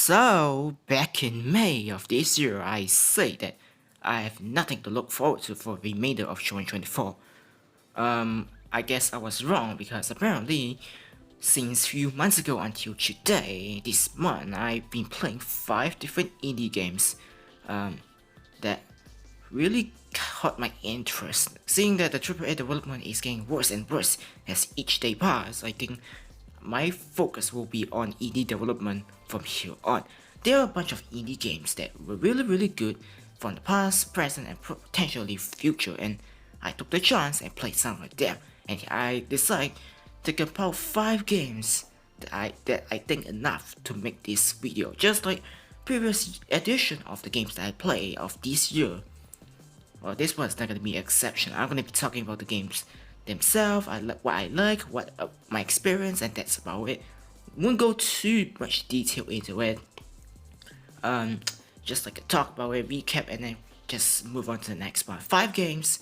So, back in May of this year, I say that I have nothing to look forward to for the remainder of 2024. I guess I was wrong because apparently, since few months ago until today, this month, I've been playing 5 different indie games that really caught my interest. Seeing that the AAA development is getting worse and worse as each day passes, I think my focus will be on indie development from here on. There are a bunch of indie games that were really good from the past, present, and potentially future, and I took the chance and played some of them. And I decided to compile 5 games that I think enough to make this video, just like previous edition of the games that I play of this year. Well, this one's not gonna be an exception. I'm gonna be talking about the games themselves, what I like, what my experience, and that's about it. Won't go too much detail into it. Just like a talk about it, recap, and then just move on to the next part. 5 games,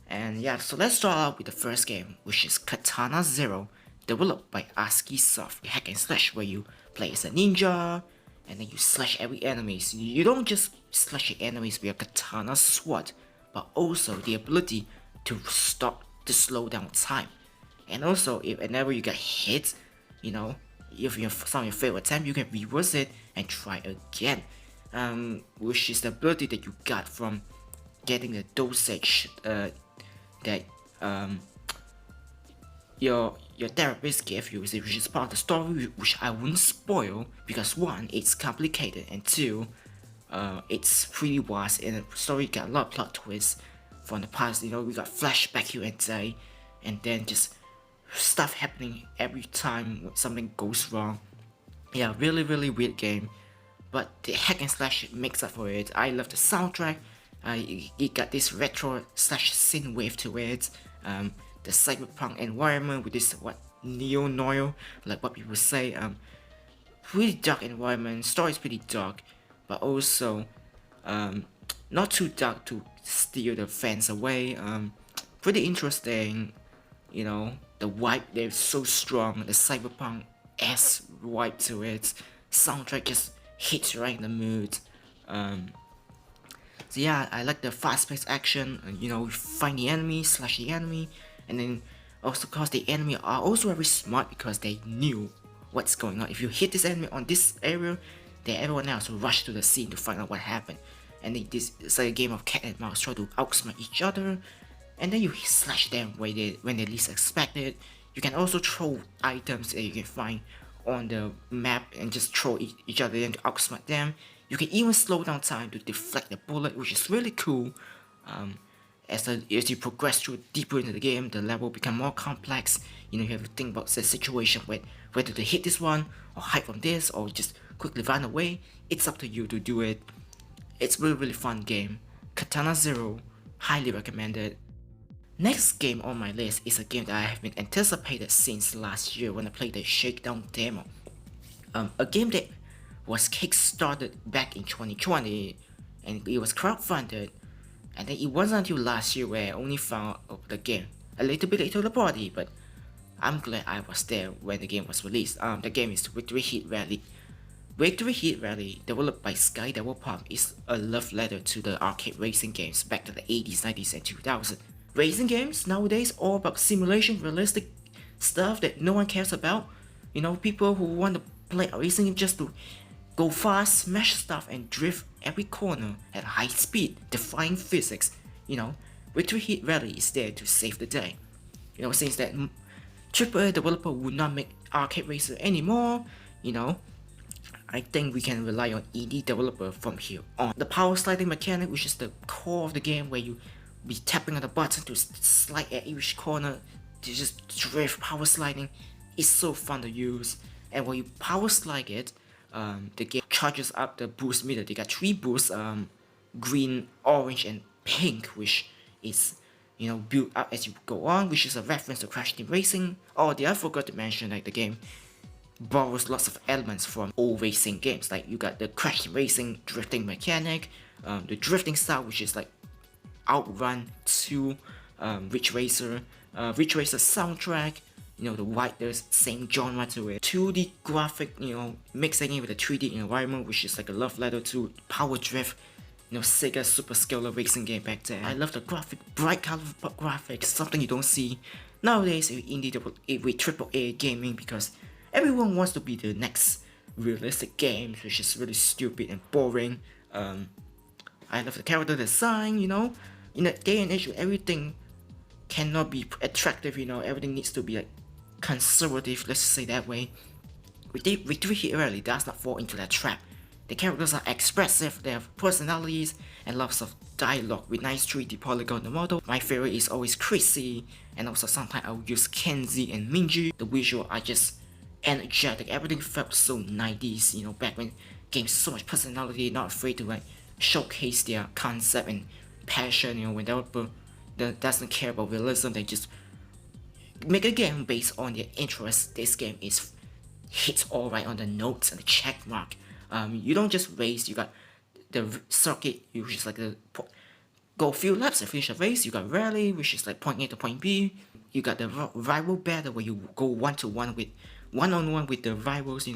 and yeah. So let's start out with the first game, which is Katana Zero, developed by ASCII Soft. Hack and slash where you play as a ninja, and then you slash every enemies. You don't just slash your enemies with your katana sword, but also the ability to slow down time. And also, if whenever you get hit, if you have some of your favorite time, you can reverse it and try again. Which is the ability that you got from getting the dosage that your therapist gave you, which is part of the story, which I wouldn't spoil because one, it's complicated, and two, it's pretty vast, and the story got a lot of plot twists from the past. We got flashback here and there, and then just stuff happening every time something goes wrong. Yeah, really weird game, but the hack and slash makes up for it. I love the soundtrack. It got this retro slash synthwave to it. The cyberpunk environment with this neo-noir, like what people say. Pretty dark environment. Story is pretty dark, but also not too dark to steer the fans away. Pretty interesting. The vibe there is so strong. The cyberpunk s vibe to it. Soundtrack just hits right in the mood. So yeah, I like the fast-paced action. You find the enemy, slash the enemy, and then also because the enemy are also very smart because they knew what's going on. If you hit this enemy on this area, then everyone else will rush to the scene to find out what happened. And this is like a game of cat and mouse, try to outsmart each other, and then you slash them when they least expect it. You can also throw items that you can find on the map and just throw each other in to outsmart them. You can even slow down time to deflect the bullet, which is really cool. As you progress through deeper into the game, the level become more complex. You have to think about the situation whether to hit this one or hide from this or just quickly run away. It's up to you to do it. It's really fun game. Katana Zero, highly recommended. Next game on my list is a game that I have been anticipated since last year when I played the Shakedown demo. A game that was kickstarted back in 2020, and it was crowdfunded, and then it wasn't until last year where I only found out the game a little bit later to the party, but I'm glad I was there when the game was released. The game is Victory Hit Rally. Victory Hit Rally, developed by Sky Development, is a love letter to the arcade racing games back to the 80s, 90s, and 2000s. Racing games nowadays all about simulation, realistic stuff that no one cares about. People who want to play a racing game just to go fast, smash stuff, and drift every corner at high speed, defying physics. Victory Hit Rally is there to save the day. Since that AAA developer would not make arcade racer anymore, I think we can rely on indie developer from here on. The power sliding mechanic, which is the core of the game, where you be tapping on the button to slide at each corner to just drift power sliding, is so fun to use. And when you power slide it, the game charges up the boost meter. They got 3 boosts, green, orange, and pink, which is built up as you go on, which is a reference to Crash Team Racing. Oh, I forgot to mention, like, the game borrows lots of elements from old racing games. Like, you got the Crash Team Racing drifting mechanic, the drifting style, which is like Outrun 2, Ridge Racer soundtrack, the same genre to it. 2D graphic, mixing it with a 3D environment, which is like a love letter to Power Drift, Sega super scalar racing game back then. I love the graphic, bright colorful graphics, something you don't see nowadays with with AAA gaming, because everyone wants to be the next realistic games, which is really stupid and boring. I love the character design, in a day and age where everything cannot be attractive, everything needs to be like conservative, let's say that way. Victory Hit Rally does not fall into that trap. The characters are expressive, they have personalities, and lots of dialogue with nice 3D polygon model. My favorite is always Chrissy, and also sometimes I'll use Kenzie and Minji. The visual are just energetic, everything felt so 90s, back when games so much personality, not afraid to like showcase their concept and passion, when developer doesn't care about realism, they just make a game based on their interests. This game is hits all right on the notes and the check mark. You don't just race, you got the circuit, which is like the go a few laps and finish a race. You got rally, which is like point A to point B. You got the rival battle where you go one-on-one with the rivals,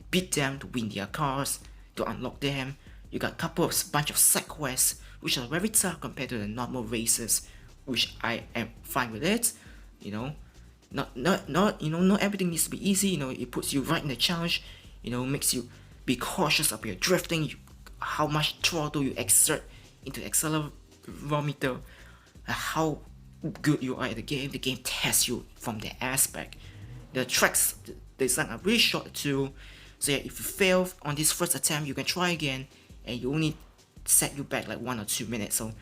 beat them to win their cars, to unlock them. You got bunch of side quests, which are very tough compared to the normal races, which I am fine with it. Not everything needs to be easy. It puts you right in the challenge. Makes you be cautious of your drifting, how much throttle you exert into the accelerometer, how good you are at the game. The game tests you from that aspect. The tracks design are really short too, so yeah, if you fail on this first attempt, you can try again, and you only set you back like 1 or 2 minutes. So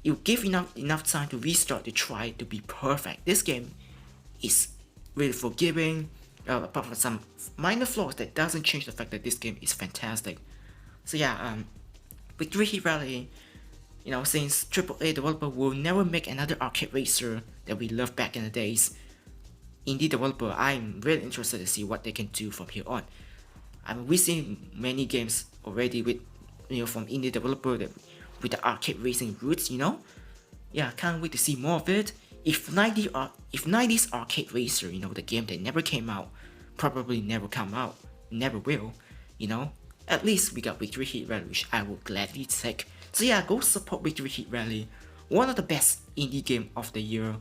you give enough time to restart to try to be perfect. This game is really forgiving, apart from some minor flaws that doesn't change the fact that this game is fantastic. So yeah, Victory Hit Rally, since AAA developer will never make another arcade racer that we loved back in the days, indie developer, I'm really interested to see what they can do from here on. We've seen many games already with, from indie developer that with the arcade racing roots, Yeah, can't wait to see more of it. If 90s arcade racer, the game that never came out, probably never come out, never will, at least we got Victory Hit Rally, which I will gladly take. So yeah, go support Victory Hit Rally, one of the best indie game of the year,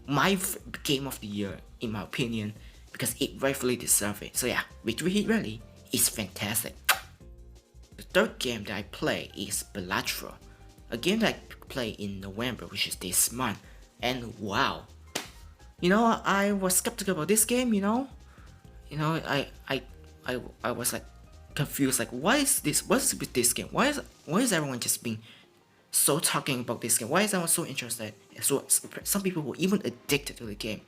my game of the year in my opinion, because it rightfully deserves it. So yeah, Victory Hit Rally is fantastic. The third game that I play is Balatro, a game that I played in November, which is this month, and wow, I was skeptical about this game. I was like confused, like what's with this game? Why is everyone just being so talking about this game? Why is everyone so interested? So some people were even addicted to the game.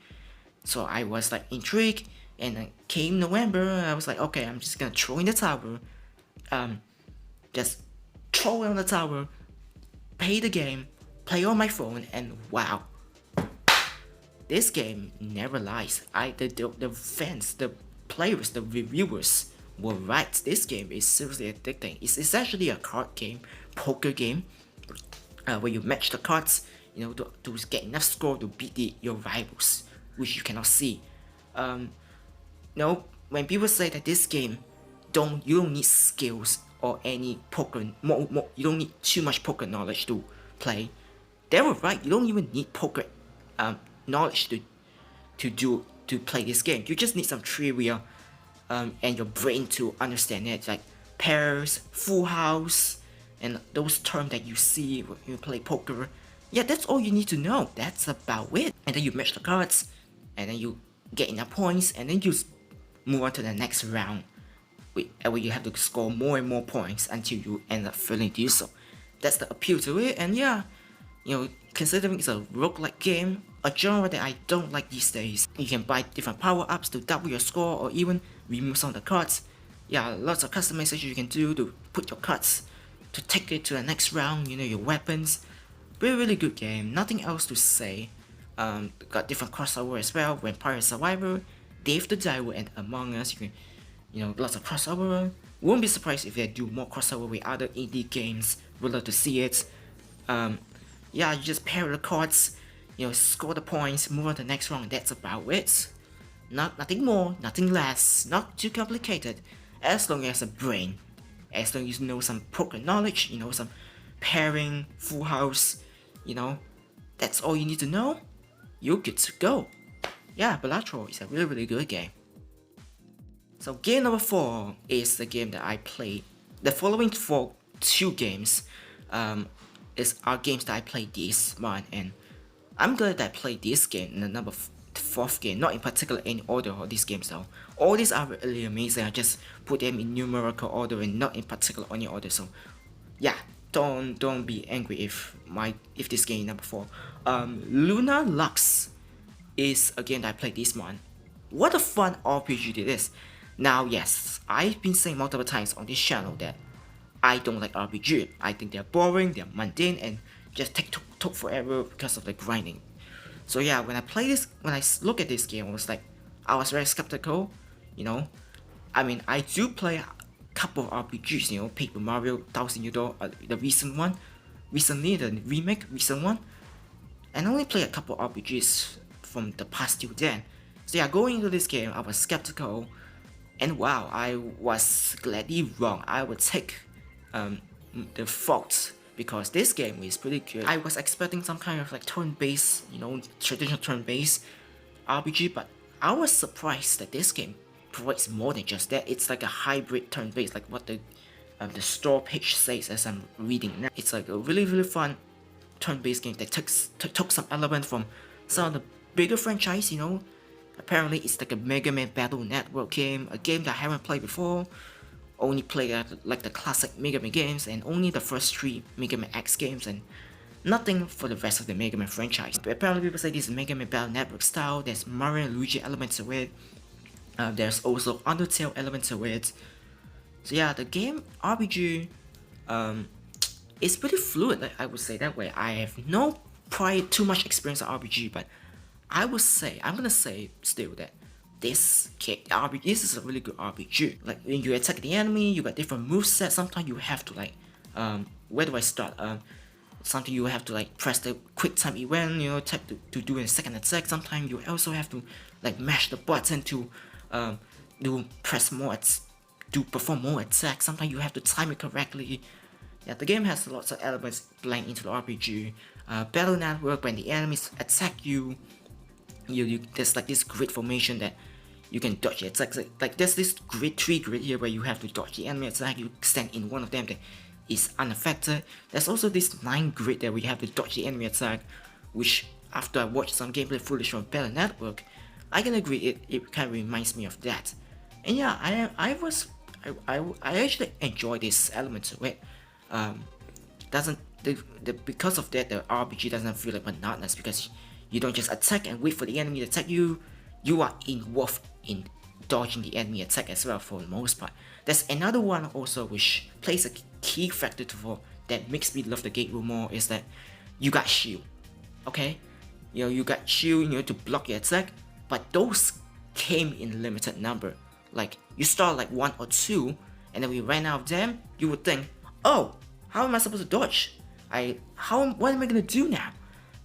So I was like intrigued, and then came November, I was like, okay, I'm just gonna throw in the tower. Just throw it on the tower, pay the game, play on my phone, and wow. This game never lies. The fans, the players, the reviewers were right. This game is seriously addicting. It's essentially a card game, poker game, where you match the cards, to get enough score to beat your rivals, which you cannot see. When people say that this game, you don't need skills or any poker, you don't need too much poker knowledge to play. They were right. You don't even need poker knowledge to play this game. You just need some trivia and your brain to understand it, like pairs, full house, and those terms that you see when you play poker. Yeah, that's all you need to know. That's about it. And then you match the cards, and then you get enough points, and then you move on to the next round, where you have to score more and more points until you end up failing to do so. That's the appeal to it, and yeah, considering it's a roguelike game, a genre that I don't like these days. You can buy different power-ups to double your score or even remove some of the cards. Yeah, lots of customization you can do to put your cards to take it to the next round, your weapons. Really good game, nothing else to say. Got different crossover as well, Vampire Survivor, Dave the Diver, and Among Us. You can, lots of crossover. Won't be surprised if they do more crossover with other indie games. Would love to see it. Yeah, you just pair the cards, score the points, move on to the next round, that's about it. nothing more, nothing less, not too complicated, as long as a brain, as long as you know some program knowledge, you know, some pairing, full house, you know, that's all you need to know, you're good to go. Yeah, Balatro is a really good game. So game number 4 is the game that I played. The following two games are games that I played this month, and I'm glad that I played this game in the number 4th game, not in particular any order of these games though. All these are really amazing, I just put them in numerical order and not in particular any order, so yeah, don't be angry if this game is number 4. Luna Lux is a game that I played this month. What a fun RPG it is. Now yes, I've been saying multiple times on this channel that I don't like RPG. I think they're boring, they're mundane, and just took forever because of the grinding. So yeah, when I look at this game, I was very skeptical, you know. I mean, I do play a couple of RPGs, you know, Paper Mario, Thousand Year Door, the recent one, the recent one, and I only play a couple of RPGs from the past till then. So yeah, going into this game, I was skeptical, and wow, I was gladly wrong. I would take the fault because this game is pretty good. I was expecting some kind of like turn-based, you know, traditional turn-based RPG, but I was surprised that this game provides more than just that. It's like a hybrid turn-based, like what the store page says as I'm reading now. It's like a really fun turn-based game that took some element from some of the bigger franchise, you know. Apparently it's like a Mega Man Battle Network game, a game that I haven't played before. Only played like the classic Mega Man games and only the first 3 Mega Man X games and nothing for the rest of the Mega Man franchise. But apparently people say this is Mega Man Battle Network style, there's Mario and Luigi elements to it, there's also Undertale elements to it. So yeah, the game RPG is pretty fluid, I would say that way. I have no too much experience on RPG, but I'm gonna say still that this is a really good RPG. Like when you attack the enemy, you got different movesets. Sometimes you have to like, where do I start? Sometimes you have to like press the quick time event, you know, tap to do a second attack. Sometimes you also have to like mash the button to perform more attacks. Sometimes you have to time it correctly. Yeah, the game has lots of elements blend into the RPG. Battle network, when the enemies attack you, there's like this grid formation that you can dodge the attacks. Like there's this tree grid here where you have to dodge the enemy attack. You stand in one of them that is unaffected. There's also this 9 grid that we have to dodge the enemy attack, which after I watched some gameplay footage from Battle Network, I can agree it kind of reminds me of that. And yeah, I actually enjoy this element to it. Because of that, the RPG doesn't feel like monotonous because you don't just attack and wait for the enemy to attack you. You are involved in dodging the enemy attack as well for the most part. There's another one also which plays a key factor that makes me love the game more, is that you got shield. Okay, you know, you got shield, you know, to block your attack, but those came in limited number. Like you start like 1 or 2, and then we ran out of them. You would think, oh, how am I supposed to dodge? What am I gonna do now?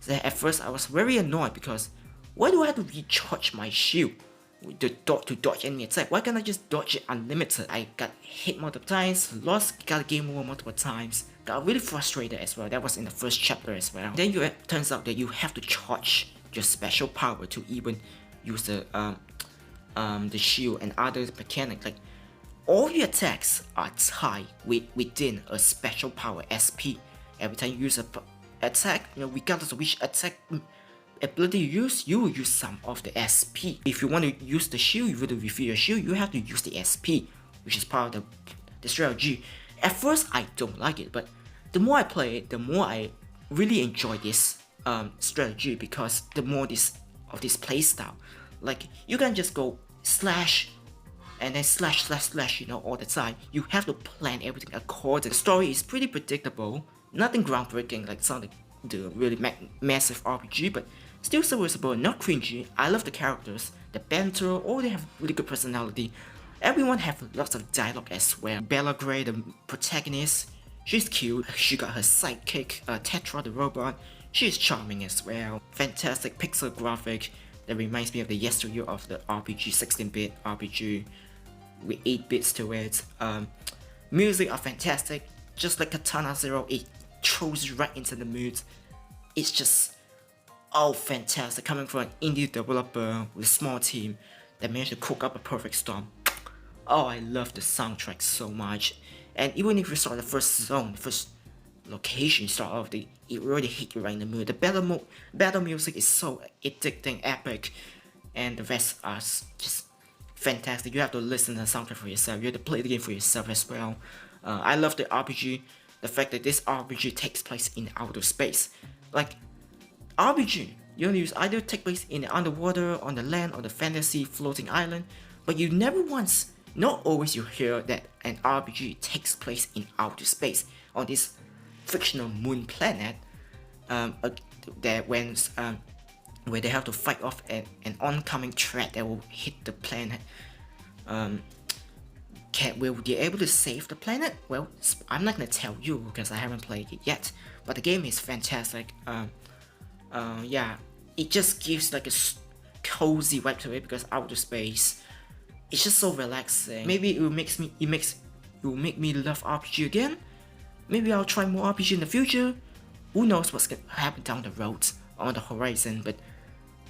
So at first I was very annoyed because why do I have to recharge my shield to dodge enemy attack? Why can't I just dodge it unlimited? I got hit multiple times, got game over multiple times, got really frustrated as well. That was in the first chapter as well. Then it turns out that you have to charge your special power to even use the shield and other mechanics. Like all your attacks are tied within a special power SP. Every time you use a attack, you know, regardless of which attack ability you will use some of the SP. If you want to use the shield, you want to refill your shield, you have to use the SP, which is part of the strategy. At first, I don't like it, but the more I play it, the more I really enjoy this strategy, because the more this playstyle. Like you can just go slash and then slash, you know, all the time. You have to plan everything according. The story is pretty predictable, nothing groundbreaking like some of the really massive RPG, but still serviceable, not cringy. I love the characters, the banter, all they have really good personality. Everyone have lots of dialogue as well. Bella Gray, the protagonist, she's cute. She got her sidekick, Tetra the robot. She's charming as well. Fantastic pixel graphic. that reminds me of the yesteryear of the RPG, 16-bit RPG with 8 bits to it. Music are fantastic, just like Katana Zero, it throws you right into the mood. It's just all fantastic, coming from an indie developer with a small team that managed to cook up a perfect storm. Oh, I love the soundtrack so much. And even if you start the first zone, the first location you start off, it really hit you right in the mood. The battle music is so addicting, epic, and the rest are just fantastic. You have to listen to the soundtrack for yourself. You have to play the game for yourself as well. I love the RPG, the fact that this RPG takes place in outer space. Like, RPG, you use either take place in the underwater, on the land, or the fantasy floating island, but you never once, not always, you hear that an RPG takes place in outer space, on this fictional moon planet, where they have to fight off an oncoming threat that will hit the planet. Will they be able to save the planet? Well, I'm not gonna tell you because I haven't played it yet, but the game is fantastic. Yeah, it just gives like a cozy vibe to it because outer space, it's just so relaxing. Maybe it will make me love RPG again. Maybe I'll try more RPG in the future. Who knows what's gonna happen down the road on the horizon, but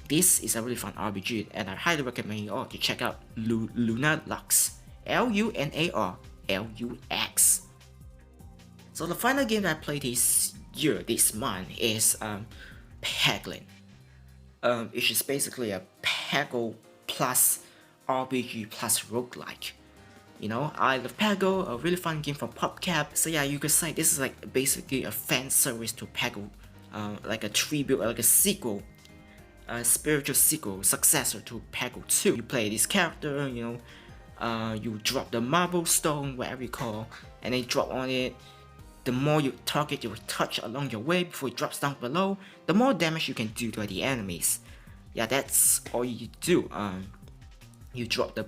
this is a really fun RPG and I highly recommend you all to check out Lunar Lux. LUNAR LUX. So the final game that I played this month is Peglin. It's just basically a Peggle plus RPG plus roguelike. You know, I love Peggle, a really fun game from PopCap. So yeah, you could say this is like basically a fan service to Peggle, like a tribute, like a sequel, a spiritual sequel, successor to Peggle 2. You play this character, you know, you drop the marble stone, whatever you call, and then drop on it. The more you target you touch along your way before it drops down below, the more damage you can do to the enemies. Yeah, that's all you do. You drop the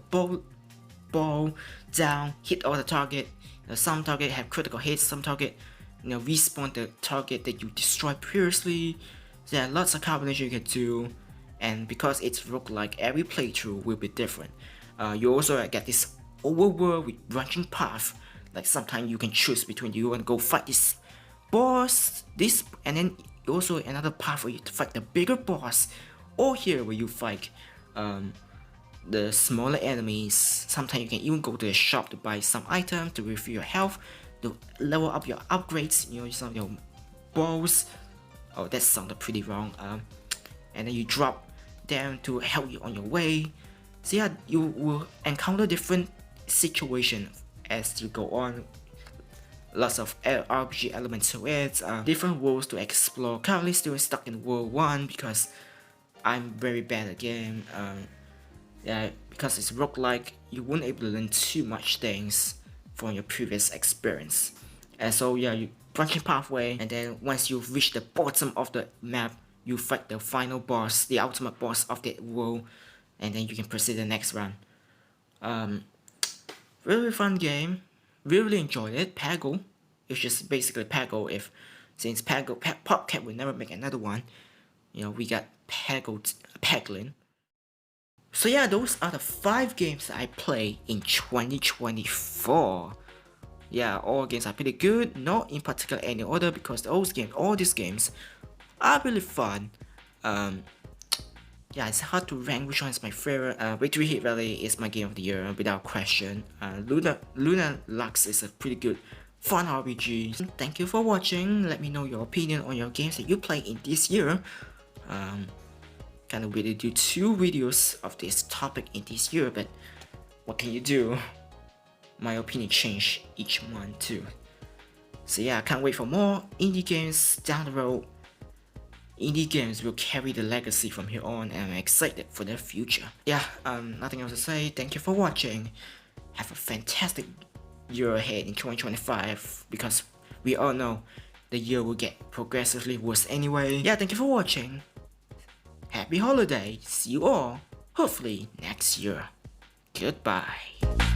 ball down, hit all the target. Some target have critical hits, some target, you know, respawn the target that you destroyed previously. So there are lots of combinations you can do, and because it's roguelike, every playthrough will be different. You also get this overworld with branching path. Like sometimes you can choose between you and go fight this boss, and then also another path where you fight the bigger boss, or here where you fight the smaller enemies. Sometimes you can even go to the shop to buy some items to refill your health, to level up your upgrades, you know, some of your bows. Oh, that sounded pretty wrong. And then you drop them to help you on your way. So yeah, you will encounter different situations as you go on. Lots of RPG elements to it, different worlds to explore. Currently still stuck in World 1 because I'm very bad at the game. Yeah, because it's roguelike, you won't able to learn too much things from your previous experience. And so yeah, you branching pathway, and then once you've reached the bottom of the map, you fight the final boss, the ultimate boss of that world, and then you can proceed to the next run. Really fun game, really enjoyed it. Peggle, it's just basically Peggle. Since PopCap will never make another one, you know, we got Peglin. So yeah, those are the 5 games that I played in 2024. Yeah, all games are pretty good, not in particular any order because all these games are really fun. Yeah, it's hard to rank which one is my favorite. Victory Hit Rally is my game of the year without question. Lunar Lux is a pretty good, fun RPG. Thank you for watching. Let me know your opinion on your games that you play in this year. Kind of really do 2 videos of this topic in this year, but what can you do? My opinion changed each month too. So yeah, I can't wait for more indie games down the road. Indie games will carry the legacy from here on, and I'm excited for their future. Yeah, nothing else to say. Thank you for watching. Have a fantastic year ahead in 2025, because we all know the year will get progressively worse anyway. Yeah, thank you for watching. Happy holidays. See you all, hopefully next year. Goodbye.